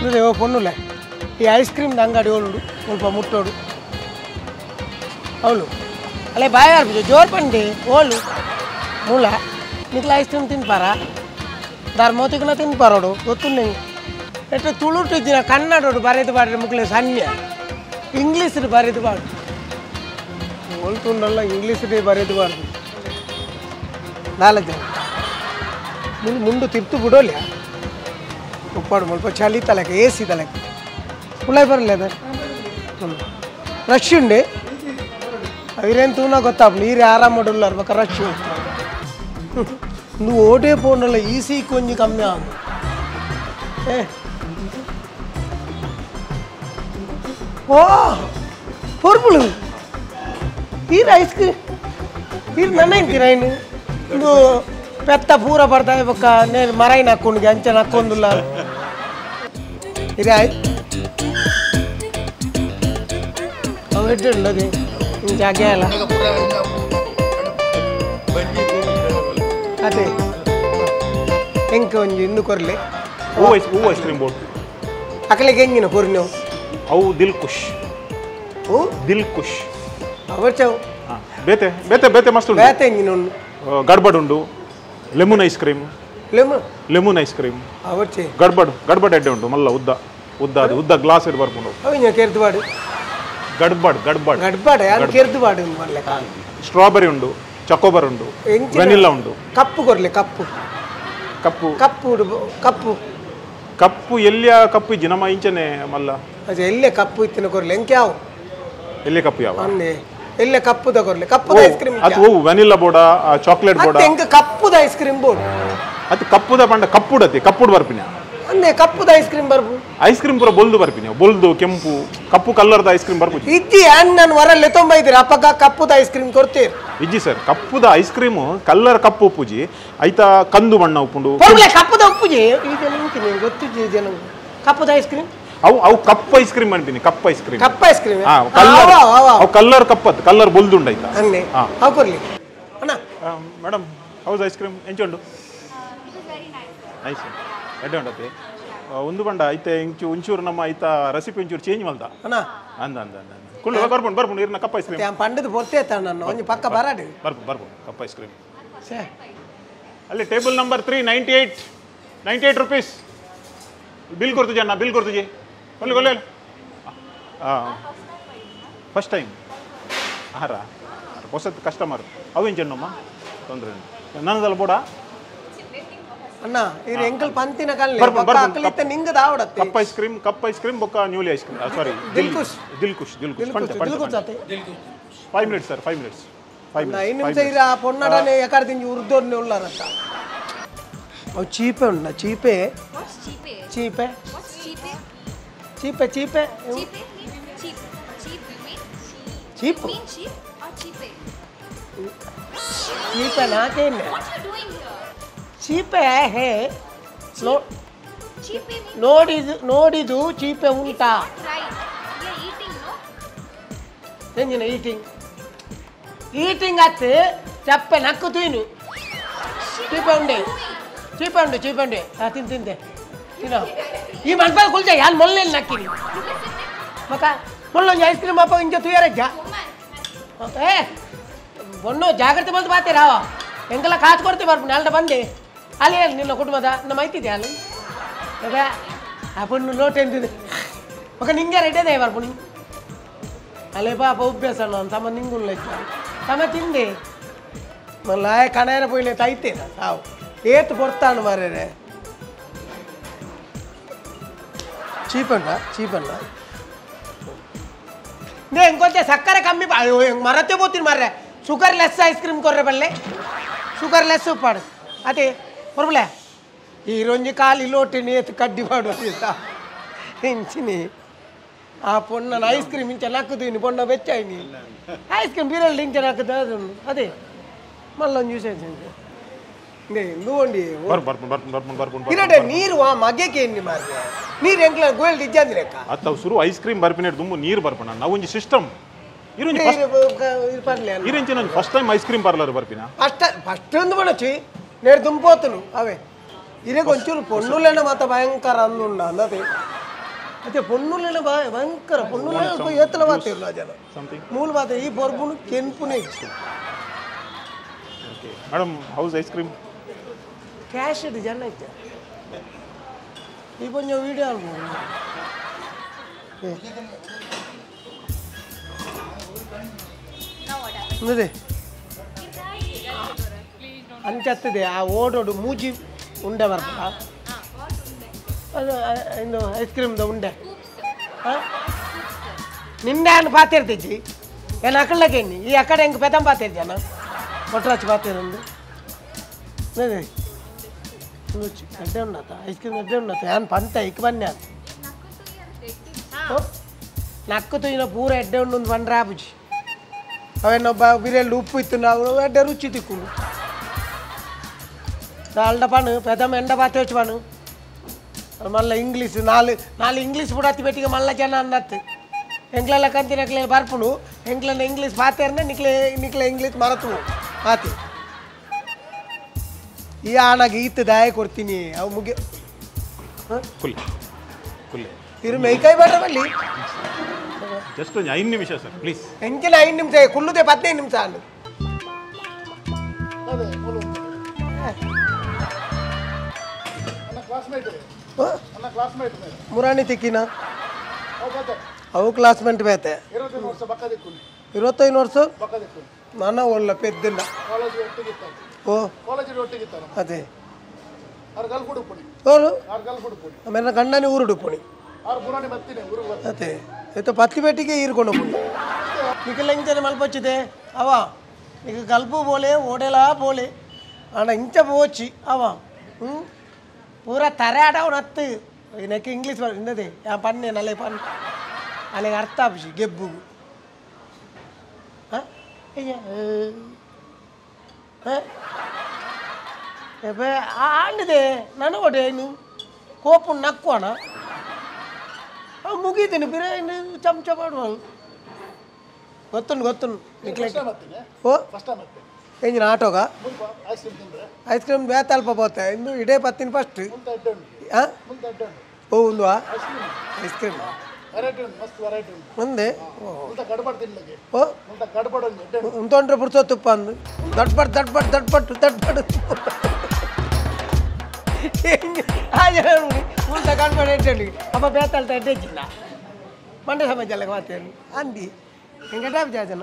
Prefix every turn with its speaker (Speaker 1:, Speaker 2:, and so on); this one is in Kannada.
Speaker 1: నువ్వేవో పొన్నులే ఈ ఐస్ క్రీమ్ దంగడి ఓడు ಸ್ವಲ್ಪ ముట్టోడు అవును అలే బాగా అనిపించు జోరు పండి ఓళ్ళు ಮೂಲ ನಿಕ್ಲ ಐಸ್ ಕ್ರೀಮ್ ತಿನ್ಪಾರ ಧರ್ಮೋತಿಗನ ತಿನ್ಪಾರೋಡು ಗೊತ್ತು ಎಟ್ಟು ತುಳುಟು ದಿನ ಕನ್ನಡೋಡು ಬರೆದು ಬಾಡ್ರೆ ಮುಕ್ಲೆ ಸನ್ಯ ಇಂಗ್ಲೀಷ್ ಬರೆದು ಬಾಡು ಹೋಲ್ತುಂಡಲ್ಲ ಇಂಗ್ಲೀಷ್ ಬರೆದು ಬಾರ್ದು ನಾಲ್ಕು ಜನ ಮುಂದೆ ತಿರ್ತು ಬಿಡೋಲ್ಲ ಉಪ್ಪಾಡು ಸ್ವಲ್ಪ ಚಳಿ ತಲೆಗೆ ಎ ಸಿ ತಲೆಗೆ ಪುಳೈ ಬರಲ್ಲ ಅದು ರಶ್ ಉಂಡೆ ಅವರೇನು ತೂನ ಗೊತ್ತಾಗ ನೀರು ಆರಾಮಡಲ್ಲ ಇರ್ಬೇಕು ರಶ್ నువ్వు ఓటే పోండల ఈసీ కొంచెం కమ్మి ఓ పొరుపులు ఈ రైస్కి ఈ నన్నైంది రైన్ నువ్వు పెద్ద పూర పడతాయి ఒక నేను మరై నక్కుండి అంచె నక్కొందులా ఇది అది జాగేయాల ಅದೇ ಹೆಂಗೆ ಒಂದು ಇನ್ನು ಕೊರಲೆ
Speaker 2: ಹೂ ಐಸ್ ಕ್ರೀಮ್ ಬೋರ್ಡ್
Speaker 1: ಅಕಲಿಗೆ ಹೆಂಗಿನ ಕೊರಿ ನೀವು
Speaker 2: ಅವು ದಿಲ್ ಖುಷ್
Speaker 1: ಹೂ
Speaker 2: ದಿಲ್ ಖುಷ್
Speaker 1: ಅವರ್ಚವು
Speaker 2: ಬೇತೆ ಬೇತೆ ಬೇತೆ ಮಸ್ತ್ ಉಂಟು
Speaker 1: ಬೇತೆ ಹೆಂಗಿನ ಉಂಡು
Speaker 2: ಗಡ್ಬಡ್ ಉಂಡು lemon ice cream lemon ice cream
Speaker 1: ಅವರ್ಚೆ
Speaker 2: ಗಡ್ಬಡ್ ಎಡ್ಡೆ ಉಂಟು ಮಲ್ಲ ಉದ್ದ ಗ್ಲಾಸ್ ಇಡ್ ಬರ್ಕೊಂಡು
Speaker 1: ಅವಿನ ಕೆರ್ದುಬಾಡು
Speaker 2: ಗಡ್ಬಡ್
Speaker 1: ಯಾರು ಕೆರ್ದುಬಾಡು ಮರ್ಲೆ
Speaker 2: ಸ್ಟ್ರಾಬೆರಿ ಉಂಡು ಚಕೋಬರ್ ಉಂಡು ವೆನಿಲ್ಲಾ ಉಂಡು
Speaker 1: ಕಪ್ಪು ಕೊರ್ಲೆ ಕಪ್ಪು
Speaker 2: ಕಪ್ಪು
Speaker 1: ಕಪ್ಪು ಕಪ್ಪು
Speaker 2: ಕಪ್ಪು ಎಲ್ಲಿಯ ಕಪ್ಪು ಇಜ್ಜಿ ನಮ್ಮ ಇಂಚನೆ ಮಲ್ಲ
Speaker 1: ಅದೇ ಎಲ್ಲೇ ಕಪ್ಪು ಇತ್ತಿನ ಕೊರ್ಲೆ ಎಂಕೆ ಯಾವ
Speaker 2: ಎಲ್ಲೇ ಕಪ್ಪು ಯಾವ
Speaker 1: ಅನ್ನೆ ಎಲ್ಲೇ ಕಪ್ಪುದ ಕೊರ್ಲೆ ಕಪ್ಪುದ ಐಸ್ ಕ್ರೀಮ್
Speaker 2: ಅದು ವೆನಿಲ್ಲಾ ಬೋಡ ಚಾಕ್ಲೇಟ್ ಬೋಡ
Speaker 1: ಎಂಕ ಕಪ್ಪುದ ಐಸ್ ಕ್ರೀಮ್ ಬೋರ್ಡ್
Speaker 2: ಅದು ಕಪ್ಪುದ ಪಂಡ ಕಪ್ಪುಡ್ ಬರ್ಪಿನ
Speaker 1: ಅಂದೆ ಕಪ್ಪುದ ಐಸ್ ಕ್ರೀಮ್ ಬರ್ಬು
Speaker 2: ಐಸ್ ಕ್ರೀಮ್ ಪೂರ ಬೊಲ್ದು ಬರ್ಪಿನ ಬೊಲ್ದು ಕೆಂಪು ಕಪ್ಪು ಕಲ್ಲರ್ದ ಐಸ್ ಕ್ರೀಮ್ ಬರ್ಬು
Speaker 1: ಇಜ್ಜಿ ನಾನು ವರಲ್ಲೇ ತೊಂಬೈದಿರ ಅಪ್ಪಗ ಕಪ್ಪುದ ಐಸ್ ಕ್ರೀಮ್ ಕೊಡ್ತೀರಿ
Speaker 2: ಇಜ್ಜಿ ಸರ್ ಕಪ್ಪುದ ಐಸ್ ಕ್ರೀಮ್ ಕಲ್ಲರ್ ಕಪ್ಪು ಉಪ್ಪುಜಿ ಐತ ಕಂದು ಬಣ್ಣ ಉಪ್ಪುಂಡು
Speaker 1: ಕಪ್ಪುದ ಉಪ್ಪುಜಿ ಈಗ ನಿಂತೀನಿ ಗೊತ್ತಿಜ್ಜಿ ಜನ ಕಪ್ಪುದ ಐಸ್ ಕ್ರೀಮ್
Speaker 2: ಅವು ಕಪ್ ಐಸ್ ಕ್ರೀಮ್ ಅಂತೀನಿ ಕಪ್ ಐಸ್ ಕ್ರೀಮ್ ಅವು ಕಲ್ಲರ್ ಕಪ್ಪತ್ ಕಲ್ಲರ್ ಬೊಲ್ದುಂಡು ಆಯ್ತಾ
Speaker 1: ಅನ್ನೆ ಅವು ಕೊರ್ಲಿ ಅಣ್ಣ
Speaker 2: ಮೇಡಮ್ ಹೌಸ್ ಐಸ್ ಕ್ರೀಮ್ ಎಂಚುಂಡು ನೈಸ್ ಎಡ್ಡೆ ಉಂಡತ್ತೆ ಒಂದು ಬಂಡ ಐತೆ ಇಂಚು ಒಂಚೂರು ನಮ್ಮ ಐತ ರೆಸಿಪಿ ಒಂಚೂರು ಚೇಂಜ್ ಮಲ್ದ
Speaker 1: ಅಣ್ಣ
Speaker 2: ಅಂದ ಕುಳ್ಳು ಬರ್ಬೋದು ಇರ್ನ ಕಪ್ ಐಸ್ ಕ್ರೀಮ್
Speaker 1: ಪಂಡದ ಬರ್ತೇ ನಾನು ಒಂಜಿ ಪಕ್ಕ ಬರಾಡಿ
Speaker 2: ಬರ್ಬೋದು ಕಪ್ ಐಸ್ ಕ್ರೀಮ್ ಅಲ್ಲಿ ಟೇಬಲ್ ನಂಬರ್ 398 ರೂಪೀಸ್ ಬಿಲ್ ಕೊಡ್ತು ಜನ ಬಿಲ್ ಕೊಡ್ತುಜಿ ಕೊಲ್ಲಿ ಫಸ್ಟ್ ಟೈಮ್ ಆಹಾರ ಹೊಸದು ಕಸ್ಟಮರ್ ಅವೇನು ಚೆನ್ನಮ್ಮ ತೊಂದರೆ ನನ್ನದಲ್ಲ ಬೋಡ
Speaker 1: ಅಣ್ಣ ಇದು ಎಂಕಲ್ ಪಂತಿನ ಕಲ್ಲೆ ಅಕ್ಕಲಿತ್ತ ನಿಂಗ ದಾವಡತ್ತೆ
Speaker 2: ಕಪ್ ಐಸ್ ಕ್ರೀಮ್ ಬೊಕ್ಕ ನ್ಯೂಲಿ ಐಸ್ ಕ್ರೀಮ್ ಸಾರಿ Dil Khush 5 minutes sir 5 minutes
Speaker 1: 5 ನಿಮಿಷ ಇರ ಪೊನ್ನಡನೆ ಎಕಡ ತಿಂಜಿ ಉರ್ದೋರ್ನೆ ಉಳ್ಳಾರತ್ತ ಅವು ಚೀಪೆ ಉಂಡ ಚೀಪೆ ಚೀಪೆ ಚೀಪೆ ಚೀಪೆ ಚೀಪ್ ಚೀಪೆ ನಾಕೇನೆ ಚೀಪೆ ಹೇ ನೋಡಿದು ಚೀಪೆ ಉಂಟಾ ಎಂಜಿನ ಈಟಿಂಗ್ ಅತ್ತೆ ಚಪ್ಪೆ ನಕ್ಕು ತಿನ್ನು ಚೀಪೆ ಉಂಡೆ ತಿಂದೆ ತಿನ್ನೋ ಈ ಮನ್ಪಾಗ ಕುಲ್ಚ ಯಾನ್ ಮೊಲ್ಲೆಲ್ಲಿ ನಕ್ಕಿನಿ ಮಕ್ಕ ಮೊಲ್ಲೊಂದು ಐಸ್ ಕ್ರೀಮ್ ಅಪ್ಪ ಇಂಚ ತುಯರಜ್ಜ ಏ ಮೊನ್ನು ಜಾಗ್ರತೆ ಬಂದು ಬಾತೀರಾವ ಎಂಗೆಲ್ಲ ಕಾಸು ಕೊಡ್ತೀವಿ ಬರ್ಪುಣಿ ಅಲ್ದ ಬಂದೆ ಅಲ್ಲಿ ಹೇಳಿ ನಿನ್ನ ಕುಟುಂಬದ ನಮ್ಮ ಐತಿದೆ ಅಲ್ಲಿ ಅದೇ ಅಪ್ಪಣ್ಣು ನೋಟ್ ಎಂತಿದೆ ಮಗ ನಿಂಗೆ ರೆಡಿದೆ ಬರ್ಪುಣಿ ಅಲ್ಲೇ ಪಾಪ ಉಭ್ಯಾಸ ನಾನು ತಮ್ಮ ನಿಂಗುಲ್ಲ ತಮ್ಮ ತಿಂದೆ ಮಲ್ಲ ಕಣೇನ ಪೋಯ್ಲೆ ತೈತೇನ ಸಾವು ಏತು ಕೊಡ್ತಾನು ಮಾರ್ರೆ ಚೀಪಣ್ಣ ನೇ ಇಂಕೊಂಚ ಸಕ್ಕರೆ ಕಮ್ಮಿ ಮರತ್ತೆ ಬೋತೀನಿ ಮಾರ್ರೆ ಶುಗರ್ ಲೆಸ್ ಐಸ್ ಕ್ರೀಮ್ ಕೊರ್ರೆ ಬಲ್ಲೆ ಶುಗರ್ ಲೆಸ್ ಉಪ್ಪಾಡು ಅದೇ ಬರಬಲೆ ಈ ರೊಂಜಿ ಕಾಲಿ ಲೋಟಿನಿ ಎತ್ತು ಕಡ್ಡಿ ಮಾಡುವ ಹೆಂಚಿನಿ ಆ ಪೊಣ್ಣನ ಐಸ್ ಕ್ರೀಮ್ ಇಂಚ ನಕ್ಕುದೀನಿ ಪೊಣ್ಣ ಬೆಚ್ಚಾಯಿನಿ ಐಸ್ ಕ್ರೀಮ್ ಬೀರಲ್ಲಿ ಇಂಚ ನಕ್ಕದ ಅದೇ ಮಲ್ಲೊಂದು ಜ್ಯೂಸ್ ಇರಡೆ ನೀರು ಮಗೆಗೆ ಮಾರ್ರೆ ನೀರು ಎಂಕ್ಲ ಗೋಲ್ಡ್ ಇಜ್ಜಂದಿ ಲೆಕ್ಕ
Speaker 2: ಅತ್ತ ಶುರು ಐಸ್ ಕ್ರೀಮ್ ಬರ್ಪಿನ ತುಂಬ ನೀರು ಬರ್ಪಣ ನಾವು ಒಂಜಿ system first time ice cream parlour ಬರ್ಪಿನ
Speaker 1: ಫಸ್ಟ್ ಒಂದು ಬಣಚಿ నేడు దుంపోతులు అవే ఇరే కొంచెం పొన్నులైన మాత భయంకర అందుండ అన్నది ಮತ್ತೆ ಪೊನ್ನುಲೆಲ್ಲ ಭಯಂಕರ ಪೊನ್ನುಲೆಲ್ಲ ಎತ್ತಲ ಬಾತಿರಲ್ಲ ಜನ ಮೂಲ ಬಾತ ಈ ಬರ್ಬುನು ಕೆಂಪುನೇ ಇತ್ತು
Speaker 2: madam house ice cream
Speaker 1: cash ಇದೆ ಜನ ಇತ್ತು ಈ ಕೊಂಚ ವೀಡಿಯೋ ಆಗ್ಬೋದು ಅದೇ ಅಂಚತ್ತದೆ ಆ ಓಡೋಡು ಮೂಜಿ ಉಂಡೆ ಬರ್ತದ ಅದು ಇನ್ನು ಐಸ್ ಕ್ರೀಮ್ದು ಉಂಡೆ ಹಾಂ ನಿಂಡೆ ಅನ್ನು ಪಾತಿರ್ತಿಜ್ಜಿ ಏನು ಅಕ್ಕಳಕ್ಕೆ ಎಣ್ಣಿ ಈ ಅಕ್ಕಡೆ ಹೆಂಗೆ ಪೆದಂ ಪಾತಿರ್ಜನ ಒಟ್ರಾಚಿ ಪಾತಿರಂದು ಅದೇ ಅಡ್ಡೆ ಉಂಡತ್ತ ಐಸ್ ಕ್ರೀಮ್ ಅಡ್ಡೆ ಉಂಡತ್ತ ಏನು ಪಂತ ಇಕ್ ಬನ್ನಿ ಅಂತ ನಕ್ಕು ತುಯ್ನ ಪೂರ ಎಡ್ಡೆ ಉಂಡು ಬಂಡ್ರೆ ಆಪುಜಿ ಅವನೊಬ್ಬ ಬಿರಿಯಲ್ಲಿ ಉಪ್ಪು ಇತ್ತು ನಾವು ಎಡ್ಡೆ ರುಚಿ ತಿಕ್ಕೊಂಡು దాల్డ పను పెద్ద ఎండ పాతి వచ్చి పను మళ్ళీ ఇంగ్లీష్ నాలుగు ఇంగ్లీష్ కూడా అత్తి పెట్టిగా మళ్ళీ జన అన్నట్టు ಎಂಗ್ಲೆಲ್ಲ ಕಂತಿ ನಕ್ಲೆ ಬರ್ಪುನು ಎಂಗ್ಲನ್ನ ಇಂಗ್ಲೀಷ್ ಪಾತೇರ್ನೆ ನಿಕ್ಲೆ ಇಂಗ್ಲೀಷ್ ಮರತು ಪಾತಿ ಈ ಆನಾಗ ಈತ ದಾಯ ಕೊಡ್ತೀನಿ ಅವು ಮುಗಿ ಇರು ಮೈಕೈ ಬೇಡ ಬಲ್ಲಿ
Speaker 2: ಜಸ್ಟ್ ಒಂದು 5 ನಿಮಿಷ ಸರ್ ಪ್ಲೀಸ್
Speaker 1: ಎಂಕಿನ 5 ನಿಮಿಷ ಕುಲ್ಲುದೆ 15 ನಿಮಿಷ ಅನ್ನು ಮುರಾಣಿ ತಿಕ್ಕಿನ ಅವು ಕ್ಲಾಸ್ಮೇಟ್ ಬೇತೆ 25 ವರ್ಷ ನನ್ನ ಒಳ್ಳೆ ಪೆದ್ದಿಲ್ಲ ಓ ಅದೇ ಆಮೇಲೆ ಗಂಡನೇ ಊರುಡುಪುಣಿ ಅದೇ ಆಯ್ತು ಪತ್ತಿ ಪೆಟ್ಟಿಗೆ ಈರ್ಕೊಂಡು ಪುಣಿ ನಿಖಿಲ್ ಇಂಚನೆ ಮಲ್ಪಚ್ಚಿದೆ ಅವ ಈಗ ಗಲ್ಪು ಬೋಲೆ ಓಡೆಲಾ ಬೋಲೆ ಅಣ್ಣ ಇಂಚ ಬೋಚಿ ಅವ ಪೂರ ತರೆ ಆಡವನು ಹತ್ತು ನೆಕ್ಕೆ ಇಂಗ್ಲೀಷ್ ಇನ್ನದೇ ಯಾ ಪನ್ನೆ ನಲೆ ಪನ್ ಅಲ್ಲಿಗೆ ಅರ್ಥ ಆಪಿಸಿ ಗೆಬ್ಬು ಅಯ್ಯ ಆಂಡಿದೆ ನನಗೊಡೆ ಇನ್ನು ಕೋಪು ನಕ್ಕೋಣ ಮುಗೀತೀನಿ ಬಿರ ಇನ್ನು ಚಮಚ ಮಾಡುವ ಗೊತ್ತುಂಡು ನಿಕ್ಲೆ ಓ ಎಂಜಿನ ಆಟೋಗ ಐಸ್ ಕ್ರೀಮ್ ಬೇತಲ್ಪ ಬೋತೆ ಇನ್ನು ಇಡೇ ಪತ್ತಿನ ಫಸ್ಟ್ ಹಾಂ ಓ ಒಂದು ಐಸ್ ಕ್ರೀಮ್ ಮುಂದೆ ಓ ಉಂತೊಂಡ್ರೆ ಪುಡ್ಸೋತುಪ್ಪ ಅಂದು ದಡ್ಬಟ್ಟು ಮುಂತ ಕಡ್ಬಡ ಎಡ್ಡಿ ಅಮ್ಮ ಬೇತಲ್ತ ಎಡ್ಡೆಜ್ಜಿಲ್ಲ ಮಂಡ್ಯ ಸಮಾಜ ಮಾತೇನು ಅಂದಿ ಹಿಂಗೆ ಜಾಜನ